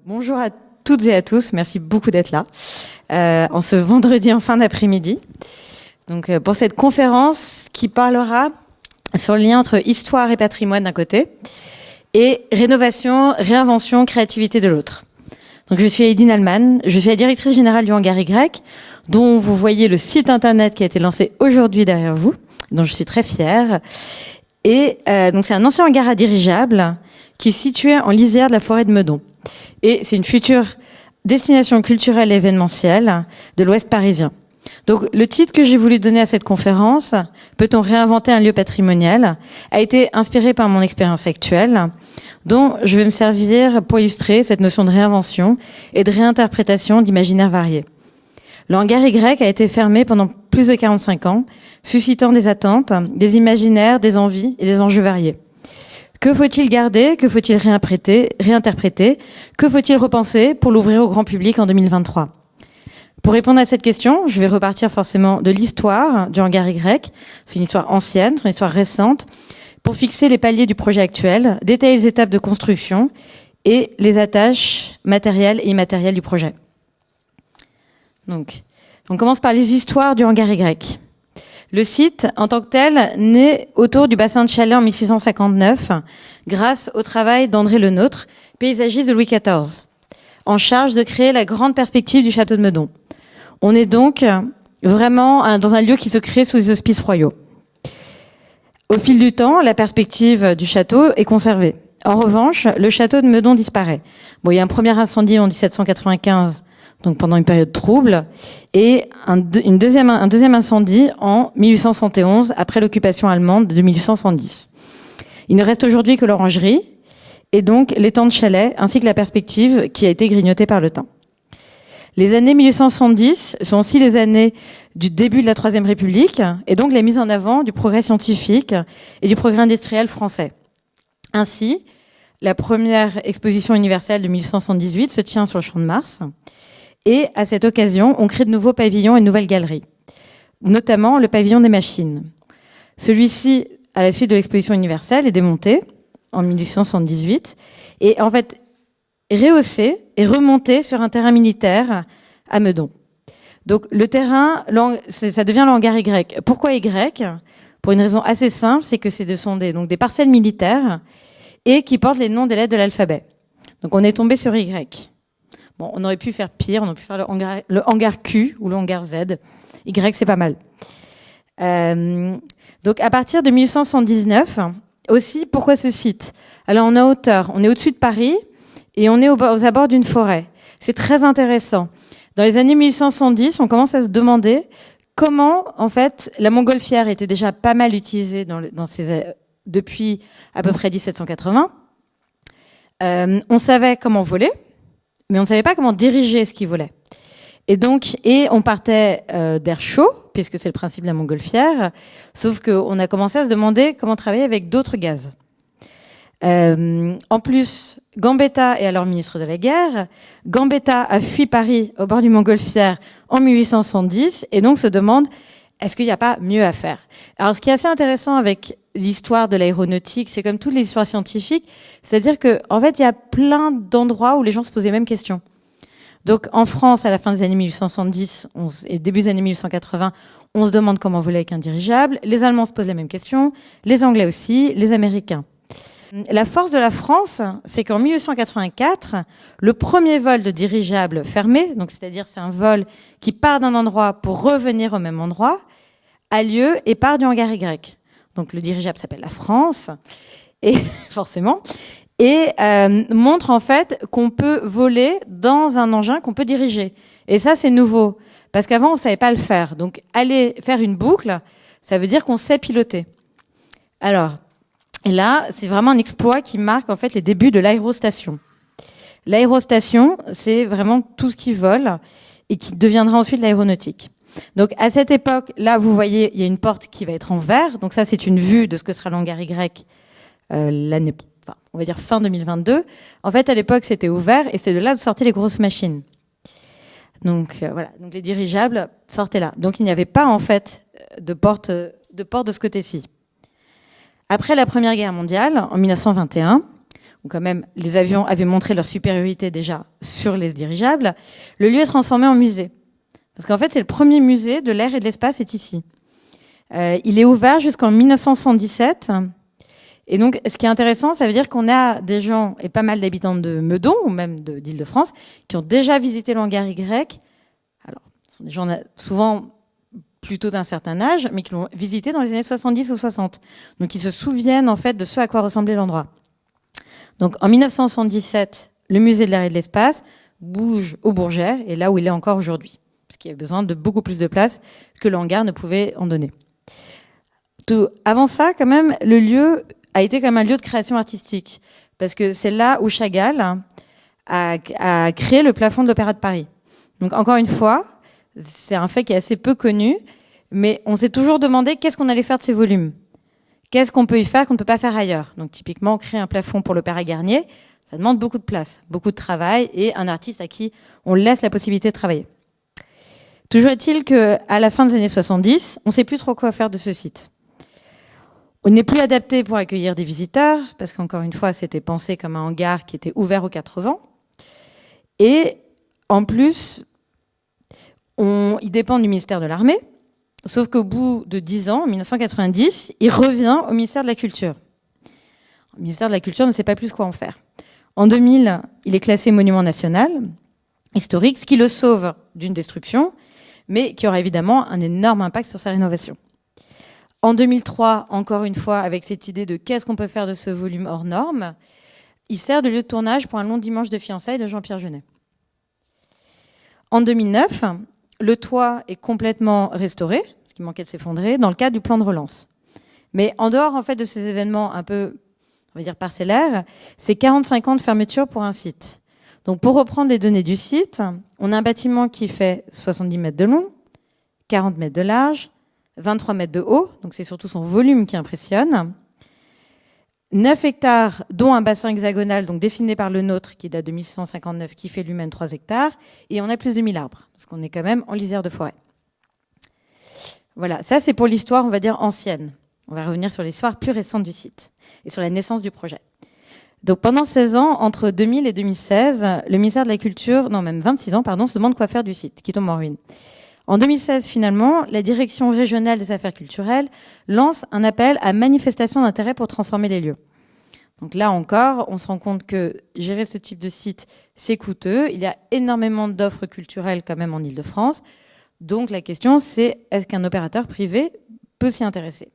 Bonjour à toutes et à tous, merci beaucoup d'être là en ce vendredi en fin d'après-midi. Donc pour cette conférence qui parlera sur le lien entre histoire et patrimoine d'un côté et rénovation, réinvention, créativité de l'autre. Donc je suis Aidine Allman, je suis la directrice générale du Hangar Y, dont vous voyez le site internet qui a été lancé aujourd'hui derrière vous, dont je suis très fière. Et donc c'est un ancien hangar à dirigeable qui est situé en lisière de la forêt de Meudon. Et c'est une future destination culturelle et événementielle de l'Ouest parisien. Donc le titre que j'ai voulu donner à cette conférence, Peut-on réinventer un lieu patrimonial, a été inspiré par mon expérience actuelle, dont je vais me servir pour illustrer cette notion de réinvention et de réinterprétation d'imaginaires variés. Le Hangar Y a été fermé pendant plus de 45 ans, suscitant des attentes, des imaginaires, des envies et des enjeux variés. Que faut-il garder? Que faut-il réinterpréter? Que faut-il repenser pour l'ouvrir au grand public en 2023? Pour répondre à cette question, je vais repartir forcément de l'histoire du Hangar Y. C'est une histoire ancienne, c'est une histoire récente, pour fixer les paliers du projet actuel, détailler les étapes de construction et les attaches matérielles et immatérielles du projet. Donc, on commence par les histoires du Hangar Y. Le site, en tant que tel, naît autour du bassin de Chalais en 1659, grâce au travail d'André Le Nôtre, paysagiste de Louis XIV, en charge de créer la grande perspective du château de Meudon. On est donc vraiment dans un lieu qui se crée sous les auspices royaux. Au fil du temps, la perspective du château est conservée. En revanche, le château de Meudon disparaît. Bon, il y a un premier incendie en 1795, donc pendant une période trouble, et un deuxième incendie en 1871, après l'occupation allemande de 1870. Il ne reste aujourd'hui que l'orangerie, et donc l'étang de Chalais, ainsi que la perspective qui a été grignotée par le temps. Les années 1870 sont aussi les années du début de la Troisième République, et donc la mise en avant du progrès scientifique et du progrès industriel français. Ainsi, la première exposition universelle de 1878 se tient sur le Champ de Mars, et à cette occasion, on crée de nouveaux pavillons et de nouvelles galeries, notamment le pavillon des machines. Celui-ci, à la suite de l'exposition universelle, est démonté en 1878 et en fait rehaussé et remonté sur un terrain militaire à Meudon. Donc le terrain, ça devient le Hangar Y. Pourquoi Y? Pour une raison assez simple, c'est que ce sont des parcelles militaires et qui portent les noms des lettres de l'alphabet. Donc on est tombé sur Y. Bon, on aurait pu faire pire, on aurait pu faire le hangar Q ou le hangar Z. Y, c'est pas mal. Donc, à partir de 1879, aussi, pourquoi ce site? Alors, on est en hauteur, on est au-dessus de Paris et on est aux abords d'une forêt. C'est très intéressant. Dans les années 1870, on commence à se demander comment, en fait, la montgolfière était déjà pas mal utilisée depuis à peu près 1780. On savait comment voler, mais on ne savait pas comment diriger ce qui volait. Et on partait d'air chaud, puisque c'est le principe de la montgolfière, sauf qu'on a commencé à se demander comment travailler avec d'autres gaz. En plus, Gambetta est alors ministre de la guerre. Gambetta a fui Paris au bord du montgolfière en 1870, et donc se demande, est-ce qu'il n'y a pas mieux à faire? Alors, ce qui est assez intéressant avec l'histoire de l'aéronautique, c'est comme toutes les histoires scientifiques, c'est-à-dire que, en fait, il y a plein d'endroits où les gens se posent les mêmes questions. Donc, en France, à la fin des années 1870 et début des années 1880, on se demande comment voler avec un dirigeable. Les Allemands se posent les mêmes questions, les Anglais aussi, les Américains. La force de la France, c'est qu'en 1884, le premier vol de dirigeable fermé, donc c'est-à-dire c'est un vol qui part d'un endroit pour revenir au même endroit, a lieu et part du Hangar Y. Donc le dirigeable s'appelle la France, et forcément, et montre en fait qu'on peut voler dans un engin qu'on peut diriger. Et ça, c'est nouveau, parce qu'avant, on savait pas le faire. Donc aller faire une boucle, ça veut dire qu'on sait piloter. Alors, et là, c'est vraiment un exploit qui marque en fait les débuts de l'aérostation. L'aérostation, c'est vraiment tout ce qui vole et qui deviendra ensuite l'aéronautique. Donc à cette époque, là, vous voyez, il y a une porte qui va être en verre. Donc ça, c'est une vue de ce que sera le Hangar Y on va dire fin 2022. En fait, à l'époque, c'était ouvert et c'est de là où sortaient les grosses machines. Donc voilà, donc les dirigeables sortaient là. Donc il n'y avait pas en fait de porte de ce côté-ci. Après la Première Guerre mondiale, en 1921, Donc quand même, les avions avaient montré leur supériorité déjà sur les dirigeables. Le lieu est transformé en musée. Parce qu'en fait, c'est le premier musée de l'air et de l'espace est ici. Il est ouvert jusqu'en 1977. Et donc, ce qui est intéressant, ça veut dire qu'on a des gens, et pas mal d'habitants de Meudon, ou même d'Île-de-France, qui ont déjà visité le hangar Y. Alors, ce sont des gens souvent plutôt d'un certain âge, mais qui l'ont visité dans les années 70 ou 60. Donc, ils se souviennent, en fait, de ce à quoi ressemblait l'endroit. Donc, en 1977, le musée de l'air et de l'espace bouge au Bourget, et là où il est encore aujourd'hui. Parce qu'il y avait besoin de beaucoup plus de place que le hangar ne pouvait en donner. Avant ça, quand même, le lieu a été comme un lieu de création artistique, parce que c'est là où Chagall a créé le plafond de l'Opéra de Paris. Donc encore une fois, c'est un fait qui est assez peu connu, mais on s'est toujours demandé qu'est-ce qu'on allait faire de ces volumes. Qu'est-ce qu'on peut y faire qu'on ne peut pas faire ailleurs. Donc typiquement, créer un plafond pour l'Opéra Garnier, ça demande beaucoup de place, beaucoup de travail, et un artiste à qui on laisse la possibilité de travailler. Toujours est-il qu'à la fin des années 70, on ne sait plus trop quoi faire de ce site. On n'est plus adapté pour accueillir des visiteurs, parce qu'encore une fois, c'était pensé comme un hangar qui était ouvert aux 4 vents. Et en plus, il dépend du ministère de l'Armée, sauf qu'au bout de 10 ans, en 1990, il revient au ministère de la Culture. Le ministère de la Culture ne sait pas plus quoi en faire. En 2000, il est classé monument national, historique, ce qui le sauve d'une destruction, mais qui aura évidemment un énorme impact sur sa rénovation. En 2003, encore une fois, avec cette idée de qu'est-ce qu'on peut faire de ce volume hors norme, il sert de lieu de tournage pour un long dimanche de fiançailles de Jean-Pierre Jeunet. En 2009, le toit est complètement restauré, ce qui manquait de s'effondrer, dans le cadre du plan de relance. Mais en dehors en fait, de ces événements un peu, on va dire, parcellaires, c'est 45 ans de fermeture pour un site. Donc pour reprendre les données du site, on a un bâtiment qui fait 70 mètres de long, 40 mètres de large, 23 mètres de haut, donc c'est surtout son volume qui impressionne. 9 hectares, dont un bassin hexagonal, donc dessiné par le nôtre, qui date de 1659, qui fait lui-même 3 hectares. Et on a plus de 1000 arbres, parce qu'on est quand même en lisière de forêt. Voilà, ça c'est pour l'histoire, on va dire, ancienne. On va revenir sur l'histoire plus récente du site et sur la naissance du projet. Donc pendant 16 ans, entre 2000 et 2016, le ministère de la Culture, non même 26 ans, pardon, se demande quoi faire du site, qui tombe en ruine. En 2016, finalement, la Direction régionale des affaires culturelles lance un appel à manifestation d'intérêt pour transformer les lieux. Donc là encore, on se rend compte que gérer ce type de site, c'est coûteux. Il y a énormément d'offres culturelles quand même en Île-de-France. Donc la question, c'est est-ce qu'un opérateur privé peut s'y intéresser?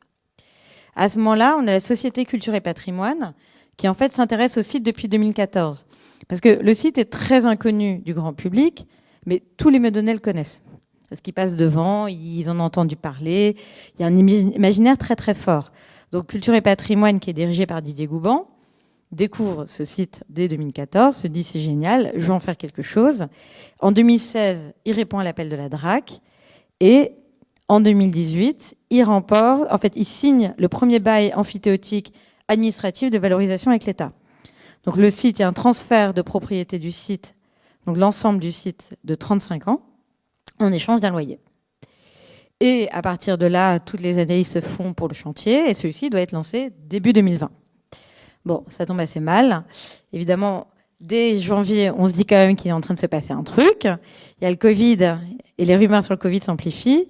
À ce moment-là, on a la Société Culture et Patrimoine qui en fait s'intéresse au site depuis 2014. Parce que le site est très inconnu du grand public, mais tous les Meudonnais le connaissent. Parce qu'ils passent devant, ils en ont entendu parler. Il y a un imaginaire très très fort. Donc Culture et Patrimoine, qui est dirigé par Didier Gouban, découvre ce site dès 2014, se dit c'est génial, je vais en faire quelque chose. En 2016, il répond à l'appel de la DRAC. Et en 2018, il signe le premier bail amphithéotique administratif de valorisation avec l'État. Donc le site, il y a un transfert de propriété du site, donc l'ensemble du site de 35 ans, en échange d'un loyer. Et à partir de là, toutes les analyses se font pour le chantier et celui-ci doit être lancé début 2020. Bon, ça tombe assez mal. Évidemment, dès janvier, on se dit quand même qu'il est en train de se passer un truc. Il y a le Covid et les rumeurs sur le Covid s'amplifient.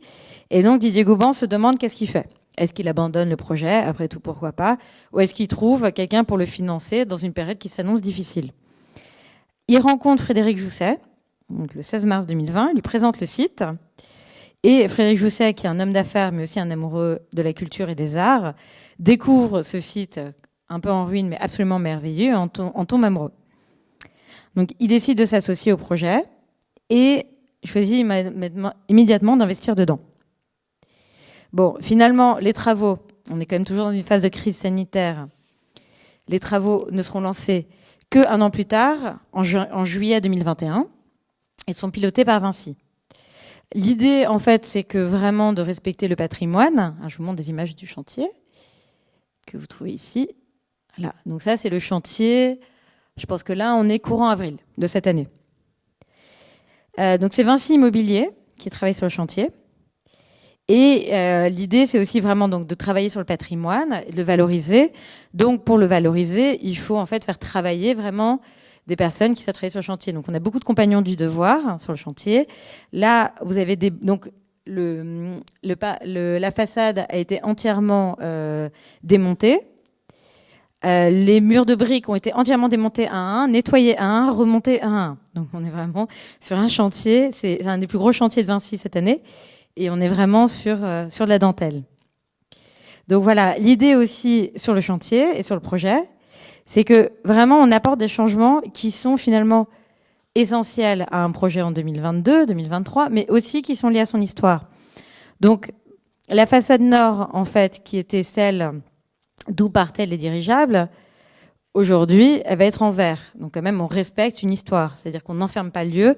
Et donc Didier Gouban se demande qu'est-ce qu'il fait. Est-ce qu'il abandonne le projet? Après tout, pourquoi pas? Ou est-ce qu'il trouve quelqu'un pour le financer dans une période qui s'annonce difficile? Il rencontre Frédéric Jousset, donc le 16 mars 2020, il lui présente le site. Et Frédéric Jousset, qui est un homme d'affaires, mais aussi un amoureux de la culture et des arts, découvre ce site un peu en ruine, mais absolument merveilleux, en tombe amoureux. Donc, il décide de s'associer au projet et choisit immédiatement d'investir dedans. Bon, finalement, les travaux, on est quand même toujours dans une phase de crise sanitaire, les travaux ne seront lancés qu'un an plus tard, en juillet 2021, et sont pilotés par Vinci. L'idée, en fait, c'est que vraiment de respecter le patrimoine. Je vous montre des images du chantier que vous trouvez ici. Voilà. Donc ça, c'est le chantier. Je pense que là, on est courant avril de cette année. Donc c'est Vinci Immobilier qui travaille sur le chantier. Et l'idée, c'est aussi vraiment donc de travailler sur le patrimoine, de le valoriser. Donc, pour le valoriser, il faut en fait faire travailler vraiment des personnes qui savent travailler sur le chantier. Donc, on a beaucoup de compagnons du devoir sur le chantier. Là, vous avez donc la façade a été entièrement démontée. Les murs de briques ont été entièrement démontés un à un, nettoyés un à un, remontés un à un. Donc, on est vraiment sur un chantier. C'est un des plus gros chantiers de Vinci cette année. Et on est vraiment sur de la dentelle. Donc voilà, l'idée aussi sur le chantier et sur le projet, c'est que vraiment on apporte des changements qui sont finalement essentiels à un projet en 2022, 2023, mais aussi qui sont liés à son histoire. Donc la façade nord, en fait, qui était celle d'où partaient les dirigeables, aujourd'hui, elle va être en verre. Donc quand même, on respecte une histoire, c'est-à-dire qu'on n'enferme pas le lieu,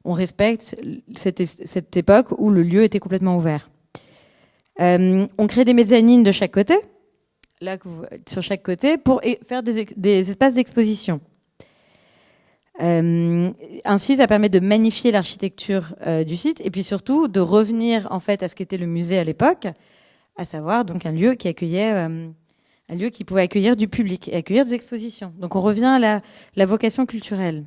on respecte cette époque où le lieu était complètement ouvert. On crée des mezzanines de chaque côté, là sur chaque côté, pour faire des espaces d'exposition. Ainsi, ça permet de magnifier l'architecture du site et puis surtout de revenir en fait à ce qu'était le musée à l'époque, à savoir donc un lieu qui pouvait accueillir du public et accueillir des expositions. Donc on revient à la vocation culturelle.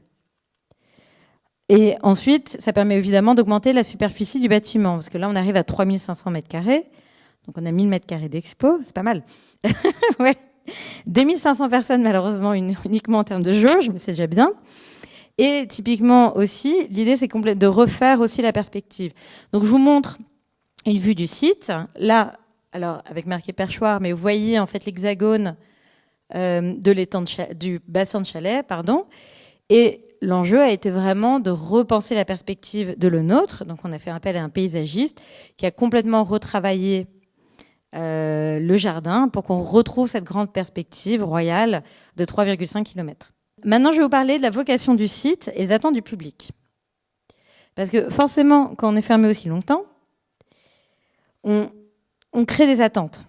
Et ensuite, ça permet évidemment d'augmenter la superficie du bâtiment, parce que là, on arrive à 3500 mètres carrés. Donc, on a 1000 mètres carrés d'expo, c'est pas mal. Ouais. 2500 personnes, malheureusement, uniquement en termes de jauge, mais c'est déjà bien. Et typiquement aussi, l'idée, c'est de refaire aussi la perspective. Donc, je vous montre une vue du site. Là, alors, avec marqué perchoir, mais vous voyez, en fait, l'hexagone de l'étang du bassin de Chalais, pardon. Et l'enjeu a été vraiment de repenser la perspective de Le Nôtre. Donc, on a fait appel à un paysagiste qui a complètement retravaillé le jardin pour qu'on retrouve cette grande perspective royale de 3,5 km. Maintenant, je vais vous parler de la vocation du site et les attentes du public. Parce que forcément, quand on est fermé aussi longtemps, on crée des attentes.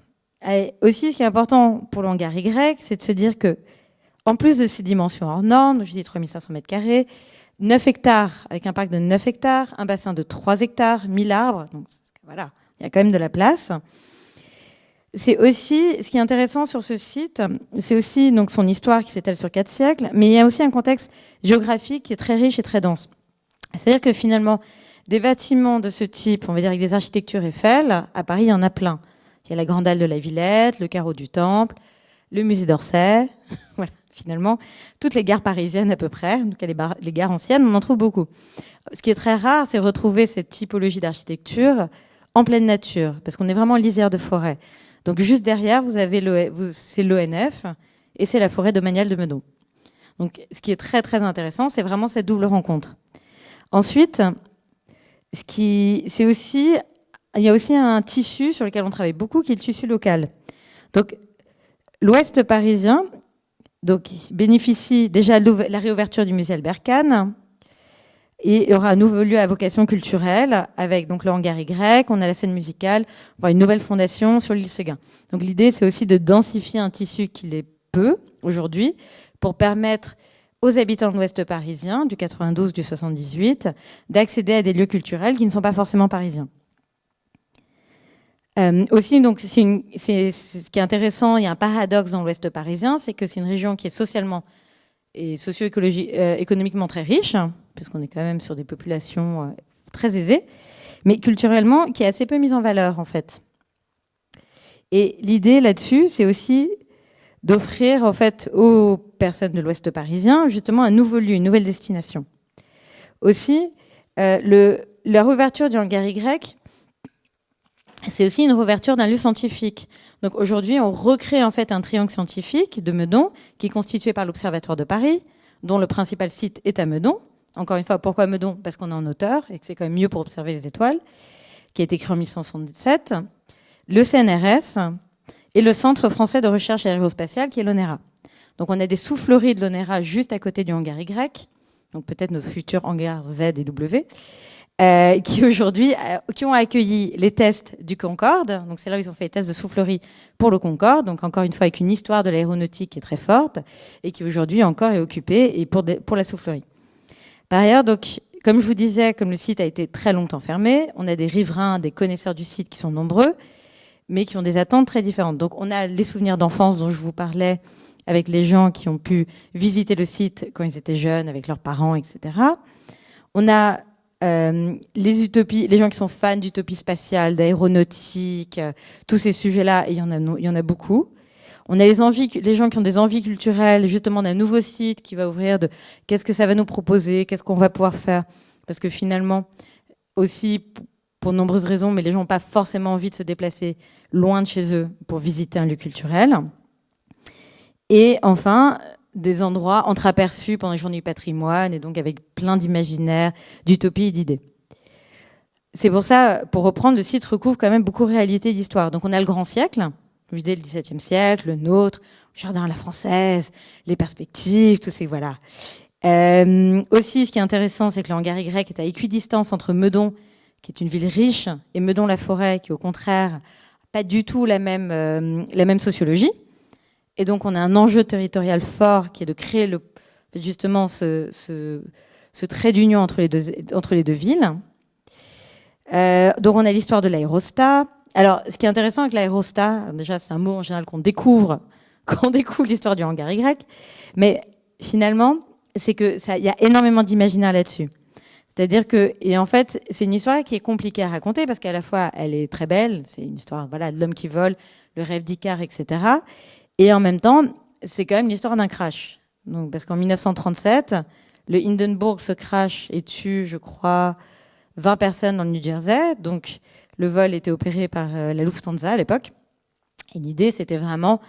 Et aussi, ce qui est important pour le hangar Y, c'est de se dire que en plus de ces dimensions hors normes, je dis 3500 mètres carrés, 9 hectares, avec un parc de 9 hectares, un bassin de 3 hectares, 1000 arbres, donc voilà, il y a quand même de la place. C'est aussi, ce qui est intéressant sur ce site, c'est aussi donc son histoire qui s'étale sur 4 siècles, mais il y a aussi un contexte géographique qui est très riche et très dense. C'est-à-dire que finalement, des bâtiments de ce type, on va dire avec des architectures Eiffel, à Paris, il y en a plein. Il y a la Grande Halle de la Villette, le Carreau du Temple, le musée d'Orsay, voilà. Finalement, toutes les gares parisiennes à peu près, donc les gares anciennes, on en trouve beaucoup. Ce qui est très rare, c'est retrouver cette typologie d'architecture en pleine nature, parce qu'on est vraiment en lisière de forêt. Donc juste derrière, vous avez c'est l'ONF et c'est la forêt domaniale de Meudon. Donc ce qui est très très intéressant, c'est vraiment cette double rencontre. Ensuite, il y a aussi un tissu sur lequel on travaille beaucoup, qui est le tissu local. Donc l'Ouest parisien, donc, il bénéficie déjà de la réouverture du musée Albert Kahn. Et il y aura un nouveau lieu à vocation culturelle avec donc le hangar Y, on a la scène musicale, on aura une nouvelle fondation sur l'île Séguin. Donc l'idée, c'est aussi de densifier un tissu qui est peu aujourd'hui pour permettre aux habitants de l'Ouest parisien, du 92, du 78, d'accéder à des lieux culturels qui ne sont pas forcément parisiens. Aussi, donc, ce qui est intéressant, il y a un paradoxe dans l'Ouest parisien, c'est que c'est une région qui est socialement et socio-économiquement très riche, puisqu'on est quand même sur des populations très aisées, mais culturellement qui est assez peu mise en valeur, en fait. Et l'idée là-dessus, c'est aussi d'offrir, en fait, aux personnes de l'Ouest parisien, justement, un nouveau lieu, une nouvelle destination. Aussi, la réouverture du hangar Y, c'est aussi une réouverture d'un lieu scientifique. Donc aujourd'hui, on recrée en fait un triangle scientifique de Meudon, qui est constitué par l'Observatoire de Paris, dont le principal site est à Meudon. Encore une fois, pourquoi Meudon? Parce qu'on est en hauteur et que c'est quand même mieux pour observer les étoiles, qui a été créé en 1177. Le CNRS et le Centre français de recherche aérospatiale, qui est l'ONERA. Donc on a des souffleries de l'ONERA juste à côté du hangar Y, donc peut-être nos futurs hangars Z et W, qui aujourd'hui qui ont accueilli les tests du Concorde. Donc c'est là où ils ont fait les tests de soufflerie pour le Concorde. Donc encore une fois avec une histoire de l'aéronautique qui est très forte et qui aujourd'hui encore est occupée et pour la soufflerie. Par ailleurs, donc comme je vous disais, comme le site a été très longtemps fermé, on a des riverains, des connaisseurs du site qui sont nombreux, mais qui ont des attentes très différentes. Donc on a les souvenirs d'enfance dont je vous parlais, avec les gens qui ont pu visiter le site quand ils étaient jeunes, avec leurs parents, etc. On a les utopies, les gens qui sont fans d'utopie spatiale, d'aéronautique, tous ces sujets-là, il y en a beaucoup. On a les gens qui ont des envies culturelles, justement d'un nouveau site qui va ouvrir, de qu'est-ce que ça va nous proposer, qu'est-ce qu'on va pouvoir faire. Parce que finalement, aussi, pour de nombreuses raisons, mais les gens n'ont pas forcément envie de se déplacer loin de chez eux pour visiter un lieu culturel. Et enfin, des endroits entreaperçus pendant les journées du patrimoine, et donc avec plein d'imaginaires, d'utopies et d'idées. C'est pour ça, pour reprendre, le site recouvre quand même beaucoup de réalité et d'histoire. Donc on a le grand siècle, l'idée le XVIIe siècle, le nôtre, le jardin à la française, les perspectives, tout ces voilà. Aussi, ce qui est intéressant, c'est que le hangar Y est à équidistance entre Meudon, qui est une ville riche, et Meudon-la-Forêt, qui au contraire pas du tout la même sociologie. Et donc on a un enjeu territorial fort qui est de créer justement ce trait d'union entre les deux villes. Donc on a l'histoire de l'aérostat. Alors ce qui est intéressant avec l'aérostat, déjà c'est un mot en général qu'on découvre quand on découvre l'histoire du hangar Y, mais finalement c'est que il y a énormément d'imaginaire là-dessus. C'est-à-dire que, et en fait, c'est une histoire qui est compliquée à raconter parce qu'à la fois, elle est très belle, c'est une histoire, voilà, de l'homme qui vole, le rêve d'Icare, etc. Et en même temps, c'est quand même l'histoire d'un crash. Donc, parce qu'en 1937, le Hindenburg se crash et tue, je crois, 20 personnes dans le New Jersey. Donc, le vol était opéré par la Lufthansa à l'époque. Et l'idée, c'était vraiment,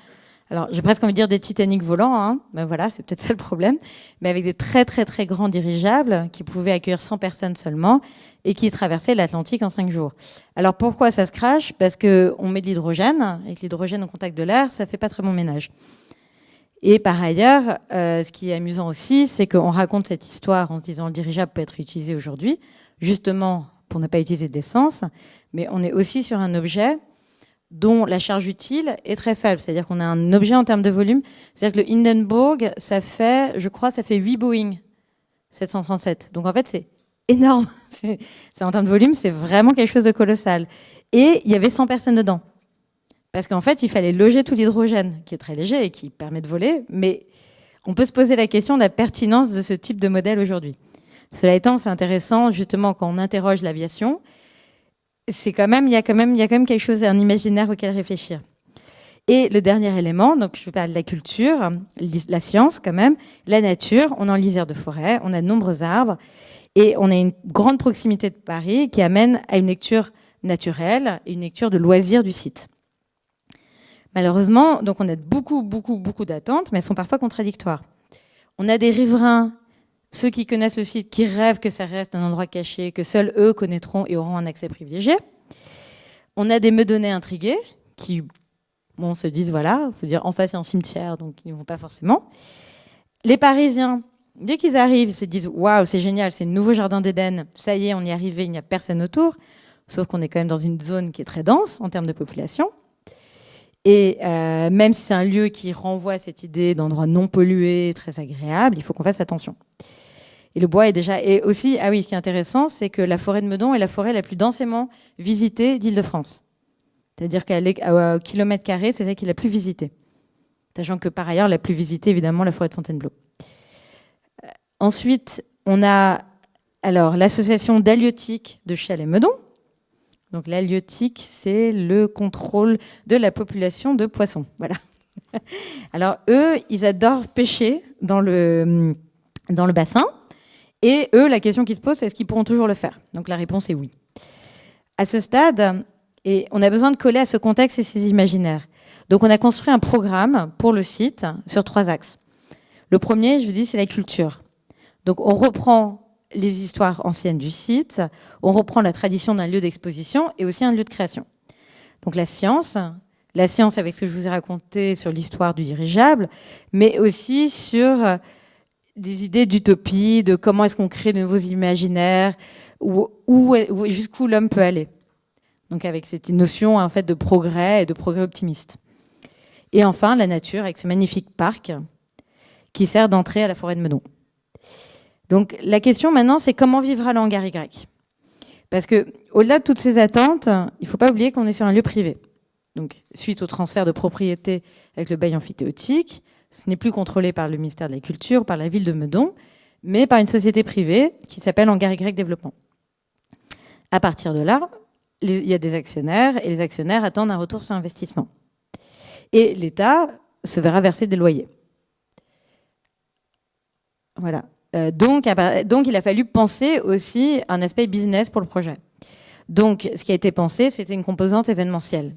alors j'ai presque envie de dire des Titanic volants, hein. Ben voilà, c'est peut-être ça le problème, mais avec des très très très grands dirigeables qui pouvaient accueillir 100 personnes seulement et qui traversaient l'Atlantique en 5 jours. Alors pourquoi ça se crache? Parce que on met de l'hydrogène, et que l'hydrogène au contact de l'air, ça fait pas très bon ménage. Et par ailleurs, ce qui est amusant aussi, c'est qu'on raconte cette histoire en se disant le dirigeable peut être utilisé aujourd'hui, justement pour ne pas utiliser d'essence, mais on est aussi sur un objet dont la charge utile est très faible. C'est-à-dire qu'on a un objet en termes de volume. C'est-à-dire que le Hindenburg, ça fait 8 Boeing 737. Donc en fait, c'est énorme. C'est en termes de volume, c'est vraiment quelque chose de colossal. Et il y avait 100 personnes dedans. Parce qu'en fait, il fallait loger tout l'hydrogène, qui est très léger et qui permet de voler. Mais on peut se poser la question de la pertinence de ce type de modèle aujourd'hui. Cela étant, c'est intéressant, justement, quand on interroge l'aviation, il y a quand même quelque chose, un imaginaire auquel réfléchir. Et le dernier élément, donc je parle de la culture, la science quand même, la nature. On est en lisière de forêt, on a de nombreux arbres et on a une grande proximité de Paris qui amène à une lecture naturelle et une lecture de loisirs du site. Malheureusement, donc on a beaucoup d'attentes, mais elles sont parfois contradictoires. On a des riverains, ceux qui connaissent le site, qui rêvent que ça reste un endroit caché, que seuls eux connaîtront et auront un accès privilégié. On a des meudonnais intrigués qui se disent, voilà, il faut dire en face il y a un cimetière, donc ils n'y vont pas forcément. Les Parisiens, dès qu'ils arrivent, ils se disent, waouh, c'est génial, c'est le nouveau jardin d'Éden, ça y est, on y est arrivé, il n'y a personne autour, sauf qu'on est quand même dans une zone qui est très dense en termes de population. Et même si c'est un lieu qui renvoie à cette idée d'endroit non pollué, très agréable, il faut qu'on fasse attention. Et le bois est déjà... Et aussi, ah oui, ce qui est intéressant, c'est que la forêt de Meudon est la forêt la plus densément visitée d'Île-de-France. C'est-à-dire qu'à kilomètre carré, c'est celle qui est la plus visitée. Sachant que par ailleurs, la plus visitée, évidemment, la forêt de Fontainebleau. Ensuite, on a alors l'association d'halieutique de Chalais-Meudon. Donc l'halieutique, c'est le contrôle de la population de poissons. Voilà. Alors eux, ils adorent pêcher dans le bassin. Et eux, la question qui se pose, c'est est-ce qu'ils pourront toujours le faire? Donc la réponse est oui. À ce stade, et on a besoin de coller à ce contexte et ces imaginaires. Donc on a construit un programme pour le site sur 3 axes. Le premier, je vous dis, c'est la culture. Donc on reprend les histoires anciennes du site, on reprend la tradition d'un lieu d'exposition et aussi un lieu de création. Donc la science avec ce que je vous ai raconté sur l'histoire du dirigeable, mais aussi sur des idées d'utopie, de comment est-ce qu'on crée de nouveaux imaginaires, jusqu'où l'homme peut aller. Donc avec cette notion en fait de progrès et de progrès optimiste. Et enfin la nature avec ce magnifique parc qui sert d'entrée à la forêt de Meudon. Donc la question maintenant, c'est comment vivra le hangar Y? Parce que au-delà de toutes ces attentes, il ne faut pas oublier qu'on est sur un lieu privé. Donc suite au transfert de propriété avec le bail emphytéotique, ce n'est plus contrôlé par le ministère de la Culture, par la ville de Meudon, mais par une société privée qui s'appelle Hangar Y Développement. À partir de là, il y a des actionnaires et les actionnaires attendent un retour sur investissement. Et l'État se verra verser des loyers. Voilà. Donc, il a fallu penser aussi un aspect business pour le projet. Donc, ce qui a été pensé, c'était une composante événementielle.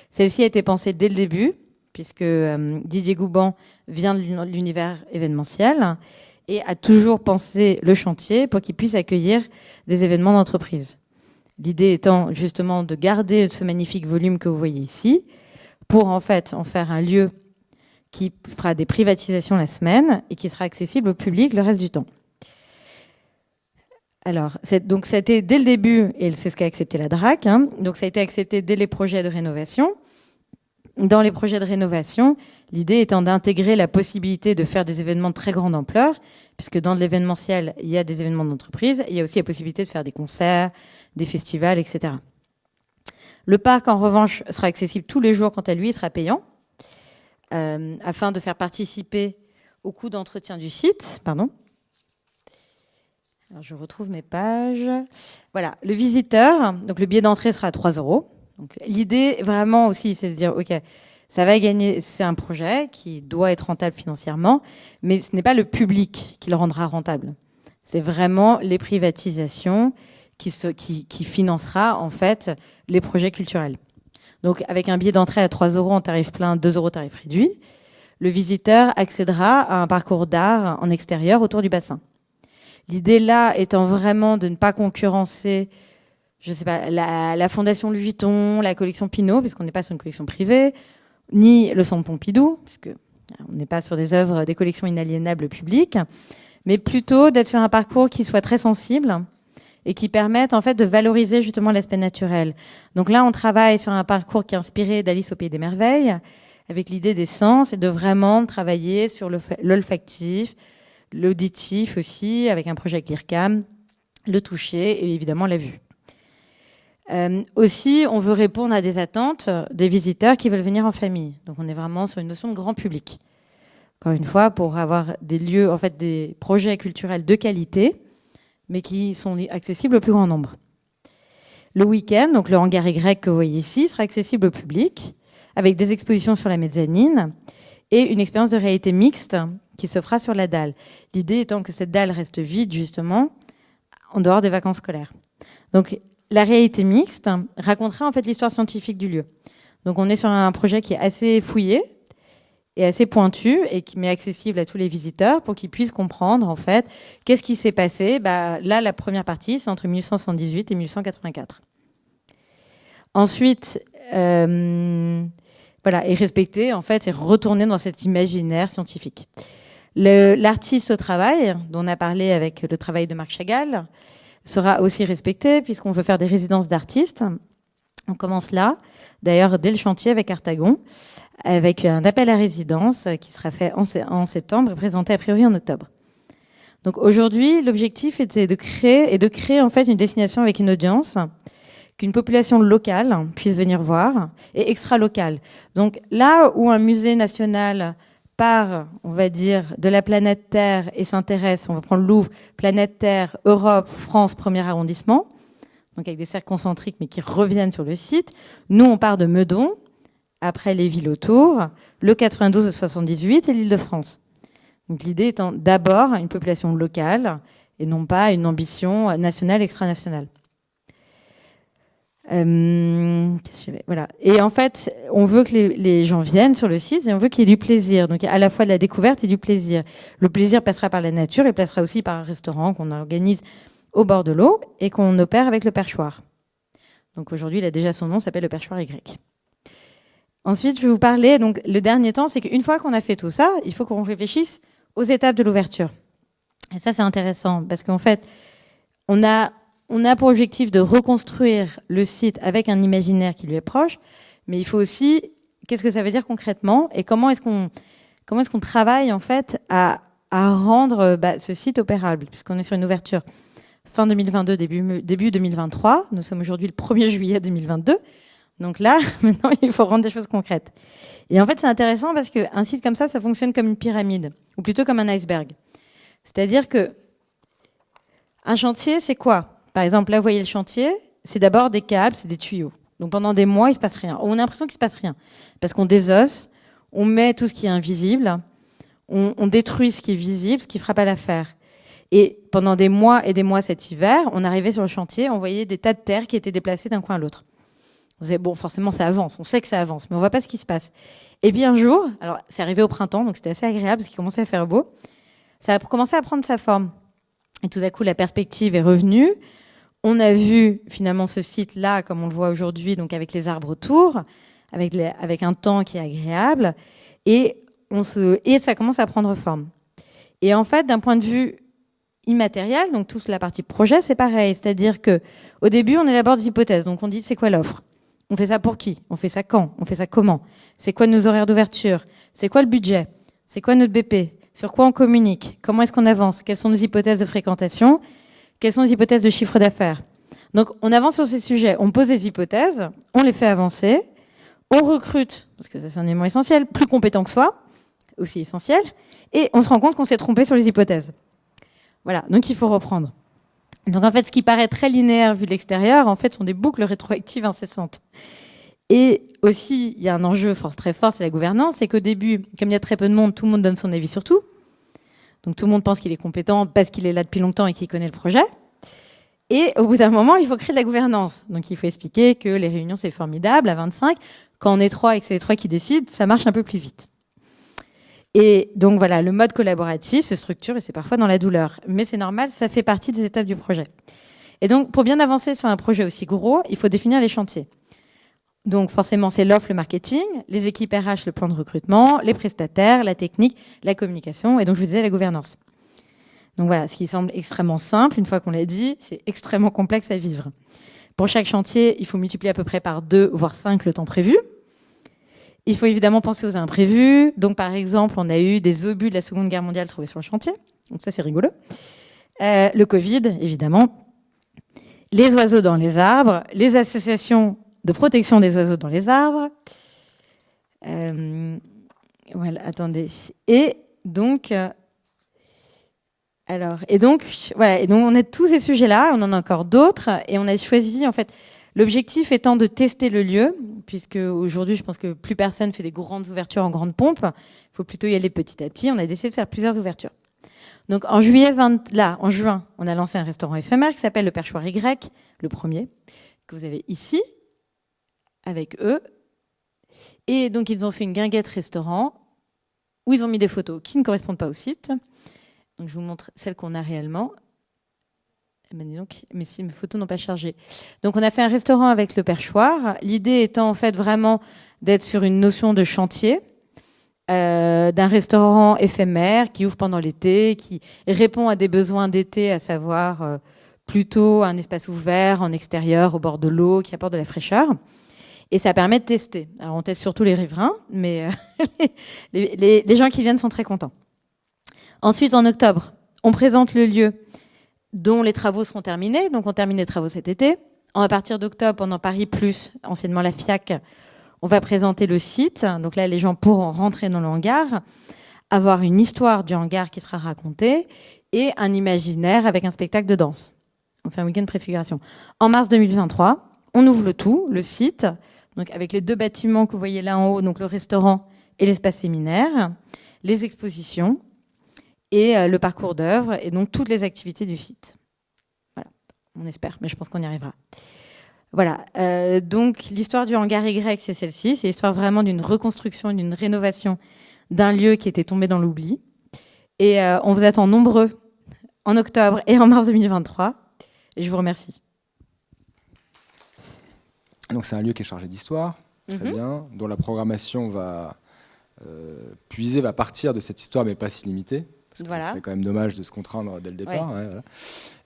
Celle-ci a été pensée dès le début, puisque Didier Gouban vient de l'univers événementiel et a toujours pensé le chantier pour qu'il puisse accueillir des événements d'entreprise. L'idée étant justement de garder ce magnifique volume que vous voyez ici, pour en fait en faire un lieu qui fera des privatisations la semaine et qui sera accessible au public le reste du temps. Alors, donc ça a été dès le début, et c'est ce qu'a accepté la DRAC, donc ça a été accepté dès les projets de rénovation. Dans les projets de rénovation, l'idée étant d'intégrer la possibilité de faire des événements de très grande ampleur, puisque dans l'événementiel, il y a des événements d'entreprise, il y a aussi la possibilité de faire des concerts, des festivals, etc. Le parc, en revanche, sera accessible tous les jours, quant à lui, il sera payant, afin de faire participer au coût d'entretien du site. Pardon. Alors, je retrouve mes pages. Voilà, le visiteur, donc le billet d'entrée sera à 3 €. Donc, l'idée, vraiment aussi, c'est de dire, OK, ça va gagner, c'est un projet qui doit être rentable financièrement, mais ce n'est pas le public qui le rendra rentable. C'est vraiment les privatisations qui financera, en fait, les projets culturels. Donc, avec un billet d'entrée à 3 € en tarif plein, 2 € tarif réduit, le visiteur accédera à un parcours d'art en extérieur autour du bassin. L'idée là étant vraiment de ne pas concurrencer, je sais pas, la Fondation Louis Vuitton, la collection Pinault, puisqu'on n'est pas sur une collection privée, ni le Centre Pompidou, puisque on n'est pas sur des œuvres, des collections inaliénables publiques, mais plutôt d'être sur un parcours qui soit très sensible et qui permette en fait de valoriser justement l'aspect naturel. Donc là, on travaille sur un parcours qui est inspiré d'Alice au Pays des Merveilles, avec l'idée des sens et de vraiment travailler sur l'olfactif, l'auditif aussi, avec un projet avec l'IRCAM, le toucher et évidemment la vue. Aussi, on veut répondre à des attentes des visiteurs qui veulent venir en famille. Donc on est vraiment sur une notion de grand public. Encore une fois, pour avoir des lieux, en fait, des projets culturels de qualité, mais qui sont accessibles au plus grand nombre. Le week-end, donc le hangar Y que vous voyez ici, sera accessible au public, avec des expositions sur la mezzanine et une expérience de réalité mixte qui se fera sur la dalle. L'idée étant que cette dalle reste vide, justement, en dehors des vacances scolaires. Donc, la réalité mixte racontera en fait l'histoire scientifique du lieu. Donc, on est sur un projet qui est assez fouillé et assez pointu et qui met accessible à tous les visiteurs pour qu'ils puissent comprendre en fait qu'est-ce qui s'est passé. Là, la première partie, c'est entre 1878 et 1884. Ensuite, voilà, et respecter en fait et retourner dans cet imaginaire scientifique. L'artiste au travail, dont on a parlé avec le travail de Marc Chagall, sera aussi respecté puisqu'on veut faire des résidences d'artistes. On commence là, d'ailleurs dès le chantier avec Artagon, avec un appel à résidence qui sera fait en septembre et présenté a priori en octobre. Donc aujourd'hui, l'objectif était de créer en fait une destination avec une audience, qu'une population locale puisse venir voir et extra-locale. Donc là où un musée national part, on va dire, de la planète Terre et s'intéresse, on va prendre le Louvre, planète Terre, Europe, France, premier arrondissement, donc avec des cercles concentriques mais qui reviennent sur le site. Nous, on part de Meudon, après les villes autour, le 92 au 78 et l'Île-de-France. Donc l'idée étant d'abord une population locale et non pas une ambition nationale, extranationale. Voilà. Et en fait, on veut que les gens viennent sur le site et on veut qu'il y ait du plaisir. Donc, à la fois de la découverte et du plaisir. Le plaisir passera par la nature et passera aussi par un restaurant qu'on organise au bord de l'eau et qu'on opère avec le perchoir. Donc, aujourd'hui, il a déjà son nom, s'appelle le perchoir Y. Ensuite, je vais vous parler, donc, le dernier temps, c'est qu'une fois qu'on a fait tout ça, il faut qu'on réfléchisse aux étapes de l'ouverture. Et ça, c'est intéressant parce qu'en fait, on a pour objectif de reconstruire le site avec un imaginaire qui lui est proche, mais il faut aussi, qu'est-ce que ça veut dire concrètement et comment est-ce qu'on travaille en fait à à rendre ce site opérable, puisqu'on est sur une ouverture fin 2022, début 2023. Nous sommes aujourd'hui le 1er juillet 2022. Donc là, maintenant, il faut rendre des choses concrètes. Et en fait, c'est intéressant parce qu'un site comme ça fonctionne comme une pyramide, ou plutôt comme un iceberg. C'est-à-dire que un chantier, c'est quoi? Par exemple, là, vous voyez le chantier, c'est d'abord des câbles, c'est des tuyaux. Donc pendant des mois, il se passe rien. On a l'impression qu'il se passe rien, parce qu'on désosse, on met tout ce qui est invisible, on détruit ce qui est visible, ce qui frappe à l'affaire. Et pendant des mois et des mois cet hiver, on arrivait sur le chantier, on voyait des tas de terre qui étaient déplacés d'un coin à l'autre. On disait, bon, forcément, ça avance, on sait que ça avance, mais on voit pas ce qui se passe. Et puis un jour, alors c'est arrivé au printemps, donc c'était assez agréable parce qu'il commençait à faire beau, ça a commencé à prendre sa forme. Et tout à coup, la perspective est revenue. On a vu finalement ce site-là, comme on le voit aujourd'hui, donc avec les arbres autour, avec un temps qui est agréable, et ça commence à prendre forme. Et en fait, d'un point de vue immatériel, donc toute la partie projet, c'est pareil. C'est-à-dire que au début, on élabore des hypothèses. Donc on dit, c'est quoi l'offre? On fait ça pour qui? On fait ça quand? On fait ça comment? C'est quoi nos horaires d'ouverture? C'est quoi le budget? C'est quoi notre BP? Sur quoi on communique? Comment est-ce qu'on avance? Quelles sont nos hypothèses de fréquentation? Quelles sont les hypothèses de chiffre d'affaires? Donc on avance sur ces sujets, on pose des hypothèses, on les fait avancer, on recrute, parce que ça c'est un élément essentiel, plus compétent que soi, aussi essentiel, et on se rend compte qu'on s'est trompé sur les hypothèses. Voilà, donc il faut reprendre. Donc en fait, ce qui paraît très linéaire vu de l'extérieur, en fait, sont des boucles rétroactives incessantes. Et aussi, il y a un enjeu très fort, c'est la gouvernance, c'est qu'au début, comme il y a très peu de monde, tout le monde donne son avis sur tout. Donc tout le monde pense qu'il est compétent parce qu'il est là depuis longtemps et qu'il connaît le projet. Et au bout d'un moment, il faut créer de la gouvernance. Donc il faut expliquer que les réunions, c'est formidable, à 25. Quand on est 3 et que c'est les 3 qui décident, ça marche un peu plus vite. Et donc voilà, le mode collaboratif se structure et c'est parfois dans la douleur. Mais c'est normal, ça fait partie des étapes du projet. Et donc, pour bien avancer sur un projet aussi gros, il faut définir les chantiers. Donc forcément, c'est l'offre, le marketing, les équipes RH, le plan de recrutement, les prestataires, la technique, la communication et donc je vous disais la gouvernance. Donc voilà, ce qui semble extrêmement simple, une fois qu'on l'a dit, c'est extrêmement complexe à vivre. Pour chaque chantier, il faut multiplier à peu près par 2, voire 5 le temps prévu. Il faut évidemment penser aux imprévus. Donc par exemple, on a eu des obus de la Seconde Guerre mondiale trouvés sur le chantier. Donc ça, c'est rigolo. Le Covid, évidemment. Les oiseaux dans les arbres, les associations de protection des oiseaux dans les arbres. Voilà, attendez. Et donc, voilà. Et donc, on a tous ces sujets-là. On en a encore d'autres, et on a choisi, en fait, l'objectif étant de tester le lieu, puisque aujourd'hui, je pense que plus personne fait des grandes ouvertures en grande pompe. Il faut plutôt y aller petit à petit. On a décidé de faire plusieurs ouvertures. Donc, en juin, on a lancé un restaurant éphémère qui s'appelle le Perchoir Y, le premier, que vous avez ici, avec eux. Et donc, ils ont fait une guinguette restaurant où ils ont mis des photos qui ne correspondent pas au site. Donc, je vous montre celles qu'on a réellement. Mais si mes photos n'ont pas chargé. Donc, on a fait un restaurant avec le Perchoir. L'idée étant, en fait, vraiment d'être sur une notion de chantier, d'un restaurant éphémère qui ouvre pendant l'été, qui répond à des besoins d'été, à savoir plutôt un espace ouvert, en extérieur, au bord de l'eau, qui apporte de la fraîcheur. Et ça permet de tester. Alors, on teste surtout les riverains, mais les gens qui viennent sont très contents. Ensuite, en octobre, on présente le lieu dont les travaux seront terminés. Donc, on termine les travaux cet été. À partir d'octobre, pendant Paris Plus, anciennement la FIAC, on va présenter le site. Donc là, les gens pourront rentrer dans le hangar, avoir une histoire du hangar qui sera racontée et un imaginaire avec un spectacle de danse. On fait un week-end de préfiguration. En mars 2023, on ouvre le tout, le site, donc avec les 2 bâtiments que vous voyez là en haut, donc le restaurant et l'espace séminaire, les expositions et le parcours d'œuvre et donc toutes les activités du site. Voilà, on espère, mais je pense qu'on y arrivera. Voilà, donc l'histoire du hangar Y, c'est celle-ci. C'est l'histoire vraiment d'une reconstruction, d'une rénovation d'un lieu qui était tombé dans l'oubli. Et on vous attend nombreux en octobre et en mars 2023. Et je vous remercie. Donc c'est un lieu qui est chargé d'histoire, très bien, dont la programmation va partir de cette histoire, mais pas s'y limiter. Parce que ce serait quand même dommage de se contraindre dès le départ. Ouais. Ouais, voilà.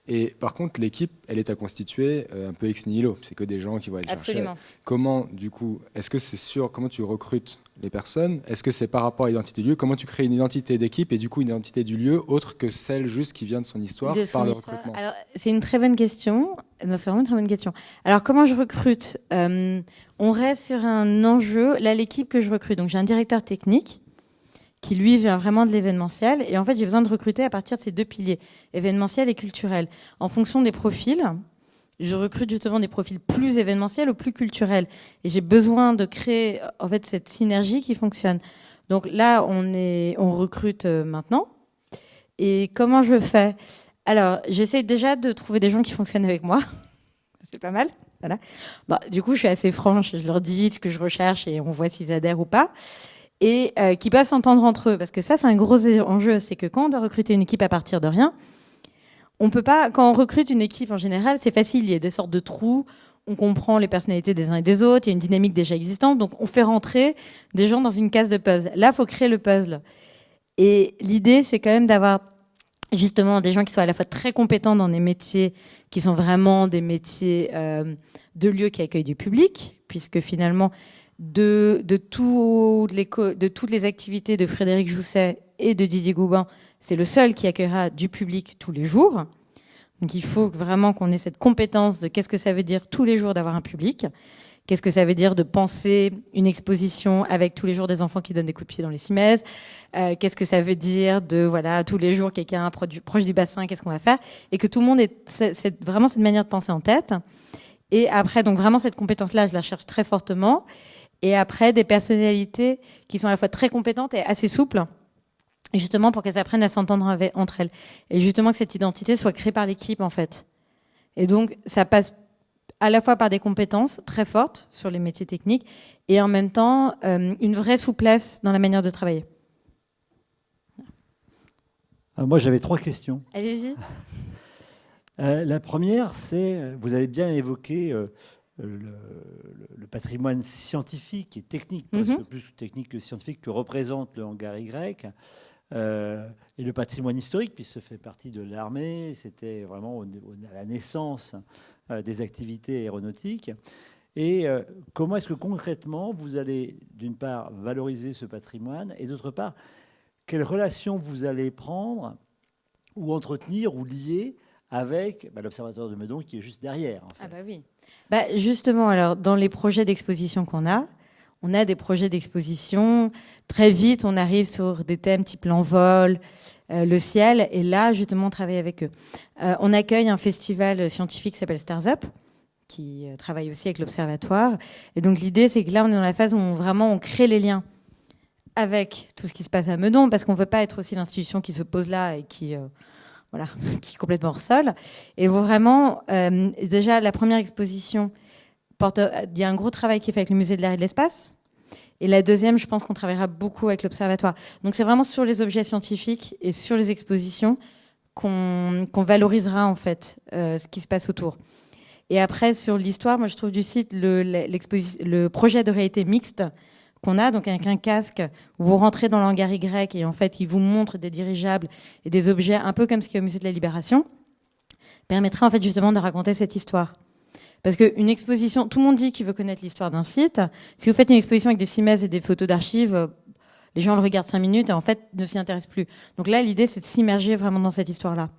Et par contre, l'équipe, elle est à constituer un peu ex nihilo. C'est que des gens qui vont aller chercher. Absolument. Comment, du coup, est-ce que c'est sûr, comment tu recrutes les personnes? Est-ce que c'est par rapport à l'identité du lieu? Comment tu crées une identité d'équipe et du coup une identité du lieu autre que celle juste qui vient de son histoire par le recrutement? Alors, c'est une très bonne question. Non, c'est vraiment une très bonne question. Alors, comment je recrute? On reste sur un enjeu. Là, l'équipe que je recrute, donc j'ai un directeur technique qui lui vient vraiment de l'événementiel. Et en fait, j'ai besoin de recruter à partir de ces deux piliers, événementiel et culturel. En fonction des profils, je recrute justement des profils plus événementiels ou plus culturels. Et j'ai besoin de créer en fait cette synergie qui fonctionne. Donc là, on recrute maintenant. Et comment je fais? Alors, j'essaie déjà de trouver des gens qui fonctionnent avec moi. C'est pas mal. Voilà. Bah, du coup, je suis assez franche. Je leur dis ce que je recherche et on voit s'ils adhèrent ou pas. Et qui peuvent s'entendre entre eux. Parce que ça, c'est un gros enjeu. C'est que quand on doit recruter une équipe à partir de rien, on peut pas, quand on recrute une équipe en général, c'est facile. Il y a des sortes de trous. On comprend les personnalités des uns et des autres. Il y a une dynamique déjà existante. Donc, on fait rentrer des gens dans une case de puzzle. Là, il faut créer le puzzle. Et l'idée, c'est quand même d'avoir justement des gens qui soient à la fois très compétents dans des métiers qui sont vraiment des métiers de lieux qui accueillent du public, puisque finalement, de toutes les activités de Frédéric Jousset et de Didier Goubin, c'est le seul qui accueillera du public tous les jours. Donc il faut vraiment qu'on ait cette compétence de qu'est-ce que ça veut dire tous les jours d'avoir un public, qu'est-ce que ça veut dire de penser une exposition avec tous les jours des enfants qui donnent des coups de pied dans les cimaises, qu'est-ce que ça veut dire de voilà tous les jours quelqu'un proche du bassin, qu'est-ce qu'on va faire, et que tout le monde ait vraiment cette manière de penser en tête. Et après, donc vraiment cette compétence-là, je la cherche très fortement. Et après, des personnalités qui sont à la fois très compétentes et assez souples, justement pour qu'elles apprennent à s'entendre entre elles. Et justement que cette identité soit créée par l'équipe, en fait. Et donc, ça passe à la fois par des compétences très fortes sur les métiers techniques et en même temps, une vraie souplesse dans la manière de travailler. Moi, j'avais 3 questions. Allez-y. La première, c'est, vous avez bien évoqué le patrimoine scientifique et technique, presque plus technique que scientifique, que représente le hangar Y, et le patrimoine historique, puisque ça fait partie de l'armée, c'était vraiment à la naissance des activités aéronautiques. Et comment est-ce que concrètement, vous allez, d'une part, valoriser ce patrimoine, et d'autre part, quelles relations vous allez prendre, ou entretenir, ou lier avec l'Observatoire de Meudon qui est juste derrière. En fait. Ah bah oui. Justement, alors dans les projets d'exposition qu'on a, on a des projets d'exposition. Très vite, on arrive sur des thèmes type l'envol, le ciel. Et là, justement, on travaille avec eux. On accueille un festival scientifique qui s'appelle Stars Up, qui travaille aussi avec l'Observatoire. Et donc l'idée, c'est que là, on est dans la phase où on crée les liens avec tout ce qui se passe à Meudon, parce qu'on ne veut pas être aussi l'institution qui se pose là et qui est complètement hors sol. Et vraiment, déjà, la première exposition, il y a un gros travail qui est fait avec le musée de l'air et de l'espace. Et la deuxième, je pense qu'on travaillera beaucoup avec l'Observatoire. Donc c'est vraiment sur les objets scientifiques et sur les expositions qu'on valorisera en fait ce qui se passe autour. Et après, sur l'histoire, moi je trouve du site le projet de réalité mixte qu'on a, donc avec un casque où vous rentrez dans l'hangar Y et en fait il vous montre des dirigeables et des objets un peu comme ce qu'il y a au musée de la Libération, permettrait en fait justement de raconter cette histoire. Parce qu'une exposition, tout le monde dit qu'il veut connaître l'histoire d'un site. Si vous faites une exposition avec des cimaises et des photos d'archives, les gens le regardent 5 minutes et en fait ne s'y intéressent plus. Donc là, l'idée c'est de s'immerger vraiment dans cette histoire-là.